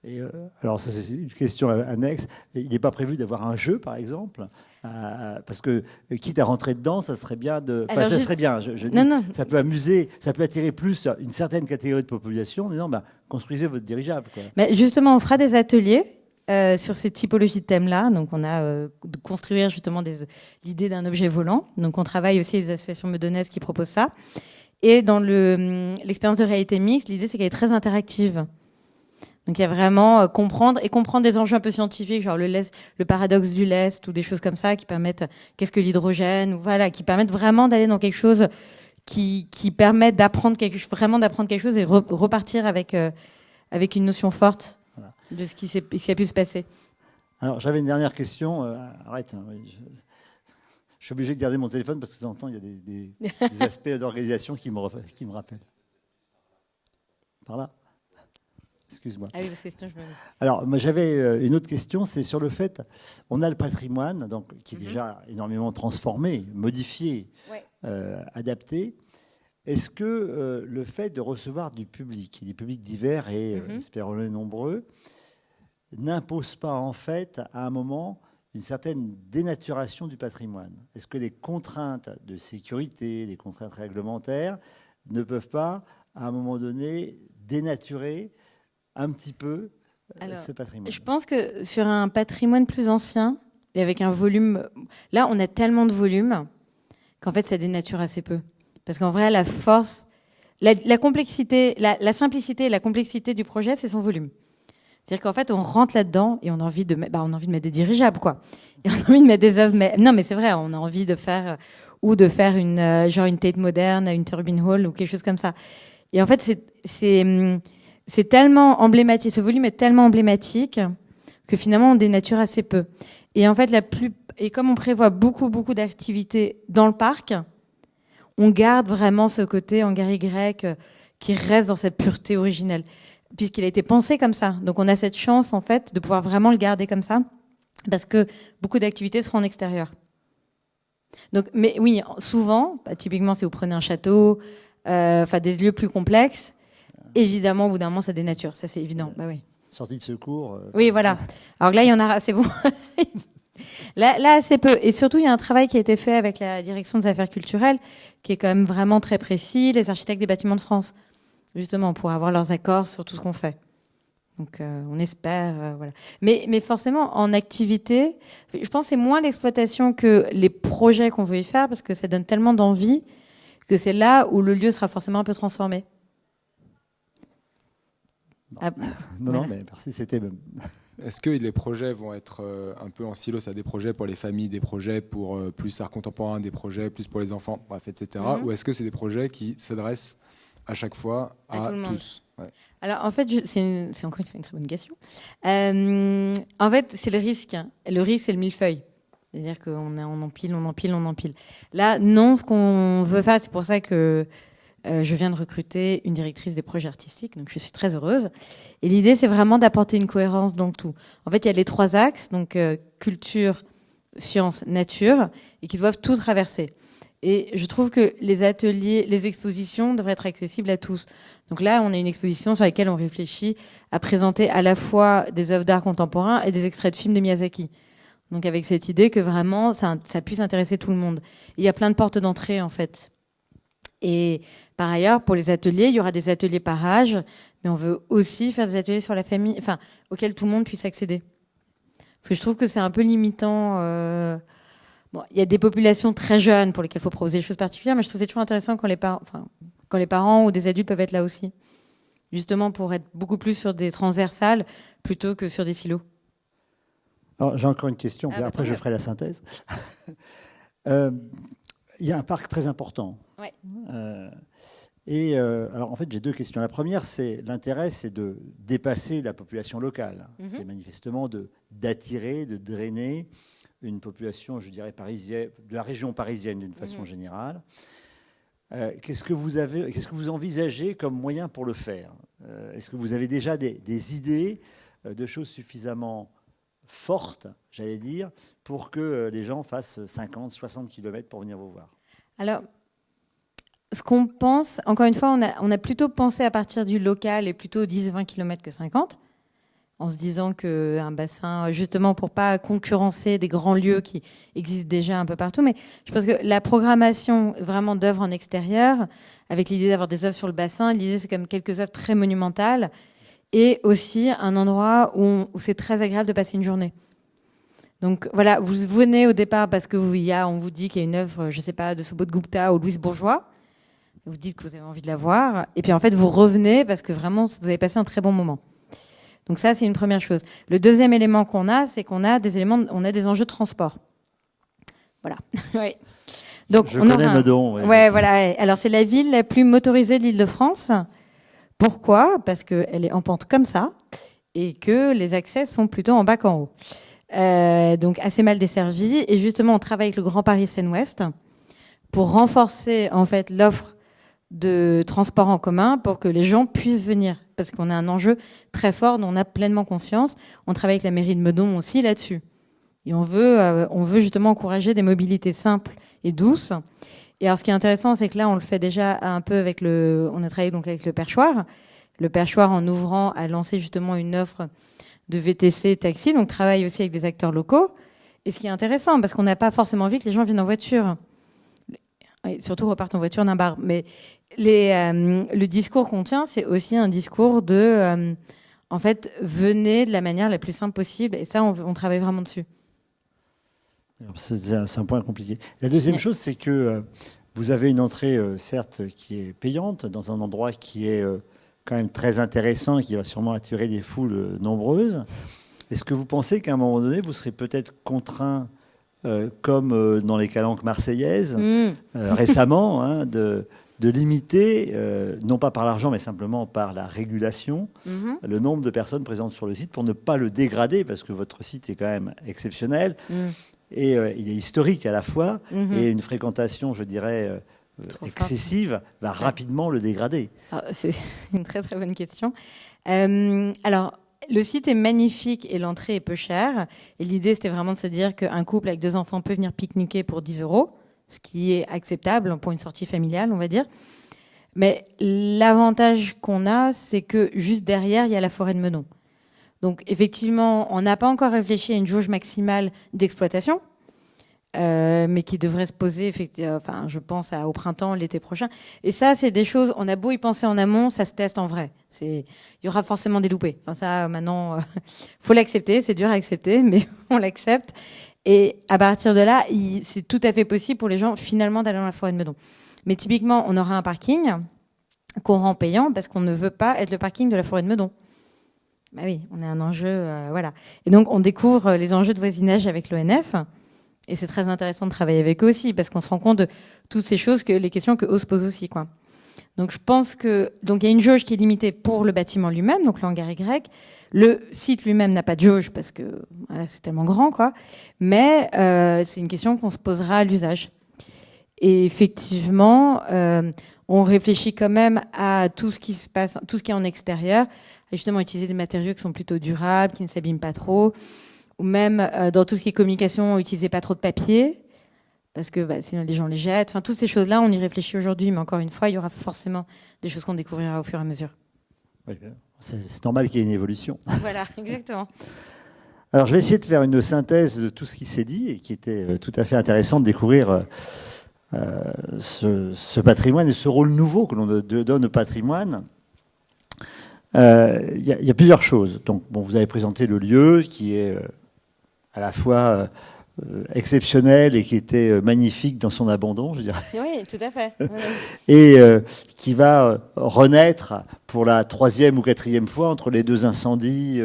Et alors, ça, c'est une question annexe. Il n'est pas prévu d'avoir un jeu, par exemple parce que, quitte à rentrer dedans, ça serait bien de... Enfin, ça serait bien, je dis, non. Ça peut amuser, ça peut attirer plus une certaine catégorie de population en disant, construisez votre dirigeable. Quoi. Mais justement, on fera des ateliers sur ces typologies de thèmes-là. Donc, on a de construire justement l'idée d'un objet volant. Donc, on travaille aussi avec les associations meudonnaises qui proposent ça. Et dans l'expérience de réalité mixte, l'idée, c'est qu'elle est très interactive. Donc il y a vraiment comprendre des enjeux un peu scientifiques, genre le paradoxe du lest ou des choses comme ça qui permettent qu'est-ce que l'hydrogène, voilà, qui permettent vraiment d'aller dans quelque chose qui permet d'apprendre quelque chose et repartir avec une notion forte de ce qui a pu se passer. Alors j'avais une dernière question. Arrête. Je suis obligé de garder mon téléphone parce que de temps en temps il y a des aspects d'organisation qui me rappellent. Par là. Excuse-moi. Ah oui, parce que sinon je me... Alors, moi, j'avais une autre question, c'est sur le fait, on a le patrimoine, donc, qui est déjà énormément transformé, modifié, adapté. Est-ce que le fait de recevoir du public, des publics divers et, espérons-le, nombreux, n'impose pas, en fait, à un moment, une certaine dénaturation du patrimoine? Est-ce que les contraintes de sécurité, les contraintes réglementaires ne peuvent pas, à un moment donné, dénaturer un petit peu ce patrimoine? Je pense que sur un patrimoine plus ancien, et avec un volume... Là, on a tellement de volume qu'en fait, ça dénature assez peu. Parce qu'en vrai, la force... La complexité, la simplicité et la complexité du projet, c'est son volume. C'est-à-dire qu'en fait, on rentre là-dedans et on a envie de mettre des dirigeables, quoi. Et on a envie de mettre des œuvres... Non, mais c'est vrai, on a envie de faire... Ou de faire une Tate moderne, une Turbine Hall ou quelque chose comme ça. Et en fait, c'est tellement emblématique, ce volume est tellement emblématique que finalement on dénature assez peu. Et en fait, et comme on prévoit beaucoup d'activités dans le parc, on garde vraiment ce côté hangar Y qui reste dans cette pureté originelle, puisqu'il a été pensé comme ça. Donc on a cette chance en fait de pouvoir vraiment le garder comme ça, parce que beaucoup d'activités seront en extérieur. Donc, mais oui, souvent, typiquement si vous prenez un château, des lieux plus complexes, évidemment, au bout d'un moment, ça dénature. Ça, c'est évident. Bah oui. Sortie de secours. Oui, voilà. Alors que là, il y en a, c'est bon. là, assez peu. Et surtout, il y a un travail qui a été fait avec la direction des affaires culturelles, qui est quand même vraiment très précis, les architectes des bâtiments de France, justement, pour avoir leurs accords sur tout ce qu'on fait. Donc, on espère, voilà. Mais forcément, en activité, je pense que c'est moins l'exploitation que les projets qu'on veut y faire, parce que ça donne tellement d'envie que c'est là où le lieu sera forcément un peu transformé. Non, mais merci, c'était... Est-ce que les projets vont être un peu en silo? Ça, des projets pour les familles, des projets pour plus art contemporain, des projets plus pour les enfants, bref, etc. Ou est-ce que c'est des projets qui s'adressent à chaque fois à tous? Alors, en fait, c'est encore une très bonne question. En fait, c'est le risque. Le risque, c'est le millefeuille. C'est-à-dire qu'on empile. Là, non, ce qu'on veut faire, c'est pour ça que je viens de recruter une directrice des projets artistiques, donc je suis très heureuse. Et l'idée, c'est vraiment d'apporter une cohérence dans le tout. En fait, il y a les 3 axes, donc culture, sciences, nature, et qui doivent tout traverser. Et je trouve que les ateliers, les expositions devraient être accessibles à tous. Donc là, on a une exposition sur laquelle on réfléchit à présenter à la fois des œuvres d'art contemporain et des extraits de films de Miyazaki. Donc avec cette idée que vraiment, ça puisse intéresser tout le monde. Et il y a plein de portes d'entrée, en fait. Et par ailleurs, pour les ateliers, il y aura des ateliers par âge, mais on veut aussi faire des ateliers sur la famille, auxquels tout le monde puisse accéder. Parce que je trouve que c'est un peu limitant. Bon, il y a des populations très jeunes pour lesquelles il faut proposer des choses particulières, mais je trouve que c'est toujours intéressant quand les parents ou des adultes peuvent être là aussi. Justement pour être beaucoup plus sur des transversales plutôt que sur des silos. Alors, j'ai encore une question, puis après je ferai la synthèse. Il y a un parc très important. Ouais. Alors en fait, j'ai 2 questions. La première, c'est l'intérêt, c'est de dépasser la population locale. C'est manifestement d'attirer, de drainer une population, je dirais, parisienne, de la région parisienne d'une façon générale. Qu'est-ce que vous envisagez comme moyen pour le faire? Est-ce que vous avez déjà des idées de choses suffisamment fortes, j'allais dire, pour que les gens fassent 50, 60 km pour venir vous voir? Alors, ce qu'on pense, encore une fois, on a plutôt pensé à partir du local et plutôt 10-20 km que 50, en se disant qu'un bassin, justement pour pas concurrencer des grands lieux qui existent déjà un peu partout, mais je pense que la programmation vraiment d'œuvres en extérieur, avec l'idée d'avoir des œuvres sur le bassin, l'idée c'est comme quelques œuvres très monumentales, et aussi un endroit où c'est très agréable de passer une journée. Donc voilà, vous venez au départ parce que on vous dit qu'il y a une œuvre, je sais pas, de Sobot-Gupta ou Louise Bourgeois, vous dites que vous avez envie de la voir, et puis en fait vous revenez parce que vraiment vous avez passé un très bon moment. Donc ça, c'est une première chose. Le deuxième élément qu'on a, c'est qu'on a des enjeux de transport. Voilà. Ouais. Donc je connais Meudon. Ouais, voilà. Alors c'est la ville la plus motorisée de l'Île-de-France. Pourquoi? Parce qu'elle est en pente comme ça et que les accès sont plutôt en bas qu'en haut. Donc assez mal desservie. Et justement, on travaille avec le Grand Paris Seine-Ouest pour renforcer en fait l'offre de transport en commun pour que les gens puissent venir. parce qu'on a un enjeu très fort dont on a pleinement conscience. On travaille avec la mairie de Meudon aussi là-dessus. Et on veut justement encourager des mobilités simples et douces. Et alors, ce qui est intéressant, c'est que là, on le fait déjà un peu avec on a travaillé donc avec le Perchoir. Le Perchoir, en ouvrant, a lancé justement une offre de VTC taxi, donc travaille aussi avec des acteurs locaux. Et ce qui est intéressant, parce qu'on n'a pas forcément envie que les gens viennent en voiture. Et surtout repartent en voiture d'un bar. Mais le discours qu'on tient, c'est aussi un discours de, en fait, venez de la manière la plus simple possible. Et ça, on travaille vraiment dessus. C'est un point compliqué. La deuxième chose, c'est que vous avez une entrée, certes, qui est payante, dans un endroit qui est quand même très intéressant et qui va sûrement attirer des foules nombreuses. Est-ce que vous pensez qu'à un moment donné, vous serez peut-être contraint, comme dans les calanques marseillaises, récemment, hein, de limiter, non pas par l'argent, mais simplement par la régulation, le nombre de personnes présentes sur le site pour ne pas le dégrader, parce que votre site est quand même exceptionnel. Et il est historique à la fois, et une fréquentation, je dirais, excessive va rapidement le dégrader. C'est une très très bonne question. Alors, le site est magnifique et l'entrée est peu chère. Et l'idée, c'était vraiment de se dire qu'un couple avec 2 enfants peut venir pique-niquer pour 10 €, ce qui est acceptable pour une sortie familiale, on va dire. Mais l'avantage qu'on a, c'est que juste derrière, il y a la forêt de Meudon. Donc effectivement, on n'a pas encore réfléchi à une jauge maximale d'exploitation, mais qui devrait se poser, enfin, je pense au printemps, l'été prochain. Et ça, c'est des choses, on a beau y penser en amont, ça se teste en vrai. Il y aura forcément des loupés. Enfin, ça, maintenant, faut l'accepter, c'est dur à accepter, mais on l'accepte. Et à partir de là, c'est tout à fait possible pour les gens, finalement, d'aller dans la forêt de Meudon. Mais typiquement, on aura un parking qu'on rend payant parce qu'on ne veut pas être le parking de la forêt de Meudon. Bah oui, on a un enjeu, voilà. Et donc, on découvre les enjeux de voisinage avec l'ONF. Et c'est très intéressant de travailler avec eux aussi, parce qu'on se rend compte de toutes ces choses, les questions que eux se posent aussi, quoi. Donc, je pense donc il y a une jauge qui est limitée pour le bâtiment lui-même, donc le hangar Y. Le site lui-même n'a pas de jauge parce que voilà, c'est tellement grand, quoi. Mais c'est une question qu'on se posera à l'usage. Et effectivement, on réfléchit quand même à tout ce qui se passe, tout ce qui est en extérieur, à justement utiliser des matériaux qui sont plutôt durables, qui ne s'abîment pas trop, ou même dans tout ce qui est communication, utiliser pas trop de papier, parce que sinon les gens les jettent. Enfin, toutes ces choses-là, on y réfléchit aujourd'hui, mais encore une fois, il y aura forcément des choses qu'on découvrira au fur et à mesure. Oui, c'est normal qu'il y ait une évolution. Voilà, exactement. Alors, je vais essayer de faire une synthèse de tout ce qui s'est dit et qui était tout à fait intéressant de découvrir ce patrimoine et ce rôle nouveau que l'on donne au patrimoine. Il y a plusieurs choses. Donc, bon, vous avez présenté le lieu qui est à la fois exceptionnel et qui était magnifique dans son abandon, je dirais. Oui, tout à fait. Et qui va renaître pour la 3e ou 4e fois entre les 2 incendies,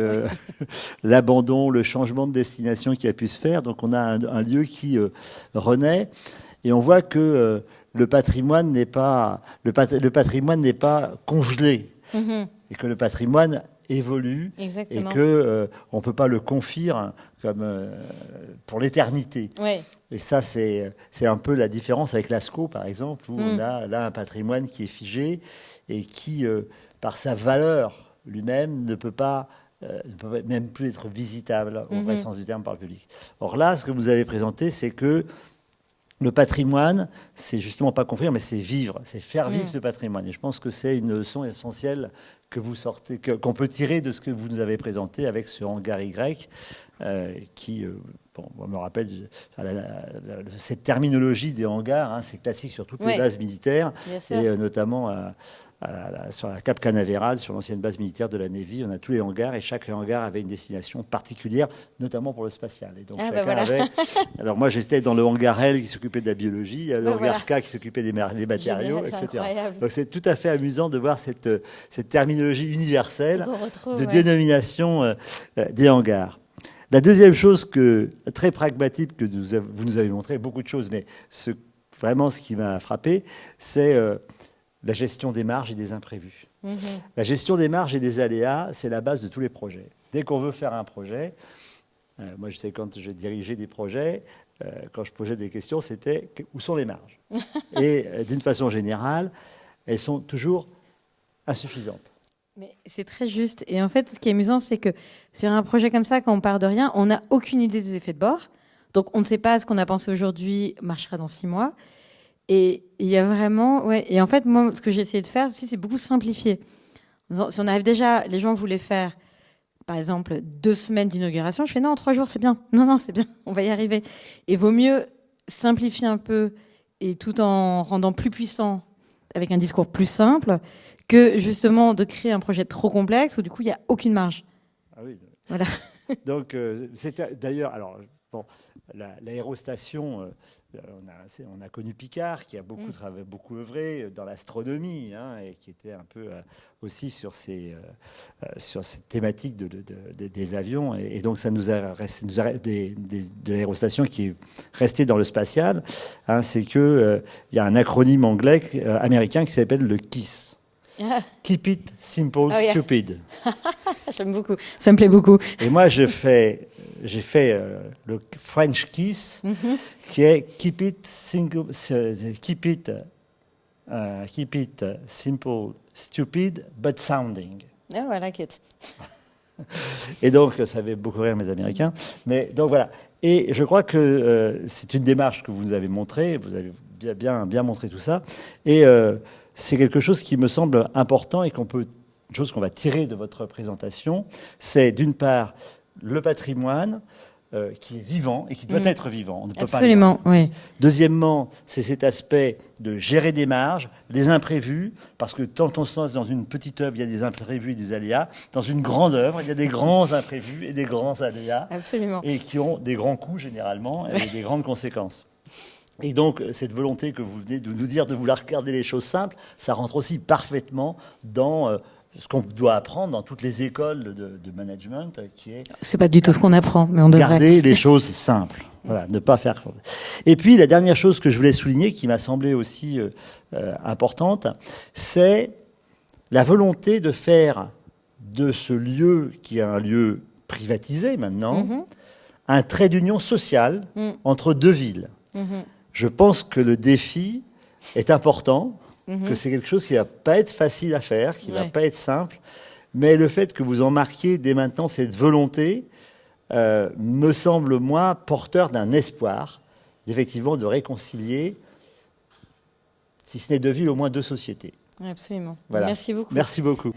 l'abandon, le changement de destination qui a pu se faire. Donc, on a un lieu qui renaît. Et on voit que le patrimoine n'est pas congelé, et que le patrimoine évolue. Exactement. Et que on peut pas le confire comme pour l'éternité. Oui. Et ça, c'est un peu la différence avec Lascaux, par exemple, où on a là un patrimoine qui est figé et qui, par sa valeur lui-même, ne peut même plus être visitable au vrai sens du terme par le public. Or là, ce que vous avez présenté, c'est que le patrimoine, c'est justement pas confire, mais c'est vivre, c'est faire vivre ce patrimoine. Et je pense que c'est une leçon essentielle qu'on peut tirer de ce que vous nous avez présenté avec ce hangar Y, qui, on me rappelle cette terminologie des hangars, hein, c'est classique sur toutes les bases militaires, et notamment sur la Cap Canaveral, sur l'ancienne base militaire de la Navy, on a tous les hangars et chaque hangar avait une destination particulière, notamment pour le spatial. Et donc avait. Alors moi j'étais dans le hangar L qui s'occupait de la biologie, le hangar K qui s'occupait des matériaux, Génial, etc. Incroyable. Donc c'est tout à fait amusant de voir cette terminologie universelle de dénomination des hangars. La deuxième chose très pragmatique que vous nous avez montré, beaucoup de choses, mais vraiment ce qui m'a frappé, c'est la gestion des marges et des imprévus. La gestion des marges et des aléas, c'est la base de tous les projets. Dès qu'on veut faire un projet, moi je sais quand je dirigeais des projets, quand je posais des questions, c'était où sont les marges? Et d'une façon générale, elles sont toujours insuffisantes. Mais c'est très juste. Et en fait, ce qui est amusant, c'est que sur un projet comme ça, quand on part de rien, on n'a aucune idée des effets de bord. Donc, on ne sait pas ce qu'on a pensé aujourd'hui marchera dans 6 mois. Et il y a vraiment, ouais. Et en fait, moi, ce que j'ai essayé de faire aussi, c'est beaucoup simplifier. Si on arrive déjà, les gens voulaient faire, par exemple, 2 semaines d'inauguration. Je fais non, 3 jours, c'est bien. Non, c'est bien. On va y arriver. Et vaut mieux simplifier un peu et tout en rendant plus puissant avec un discours plus simple que justement de créer un projet trop complexe où du coup il n'y a aucune marge. Ah oui. Voilà. Donc, c'était d'ailleurs, alors, bon, l'aérostation, on a connu Picard qui a beaucoup travaillé, beaucoup œuvré dans l'astronomie, hein, et qui était un peu aussi sur cette thématique des avions. Et donc, ça nous a resté, de l'aérostation qui est restée dans le spatial. Hein, c'est qu'il y a un acronyme anglais, américain qui s'appelle le KISS. Keep it simple, stupid. J'aime beaucoup. Ça me plaît beaucoup. Et moi, j'ai fait le French Kiss, qui est keep it simple, stupid, but sounding. Oh, I like it. Et donc, ça fait beaucoup rire mes Américains. Mais donc voilà. Et je crois que c'est une démarche que vous nous avez montrée. Vous avez bien montré tout ça. Et c'est quelque chose qui me semble important et une chose qu'on va tirer de votre présentation, c'est d'une part le patrimoine qui est vivant et qui doit être vivant. On ne peut Absolument, pas oui. Deuxièmement, c'est cet aspect de gérer des marges, les imprévus, parce que quand on se lance dans une petite œuvre, il y a des imprévus et des aléas. Dans une grande œuvre, il y a des grands imprévus et des grands aléas. Absolument. Et qui ont des grands coûts généralement et des grandes conséquences. Et donc, cette volonté que vous venez de nous dire de vouloir regarder les choses simples, ça rentre aussi parfaitement dans ce qu'on doit apprendre dans toutes les écoles de management, qui est... C'est pas du tout ce qu'on apprend, mais on devrait. Garder les choses simples. Voilà, ne pas faire... Et puis, la dernière chose que je voulais souligner, qui m'a semblé aussi importante, c'est la volonté de faire de ce lieu, qui est un lieu privatisé maintenant, un trait d'union sociale entre deux villes. Je pense que le défi est important, que c'est quelque chose qui ne va pas être facile à faire, qui ne va pas être simple, mais le fait que vous en marquiez dès maintenant cette volonté me semble, moi, porteur d'un espoir, effectivement, de réconcilier, si ce n'est deux villes, au moins deux sociétés. Absolument. Voilà. Merci beaucoup. Merci beaucoup.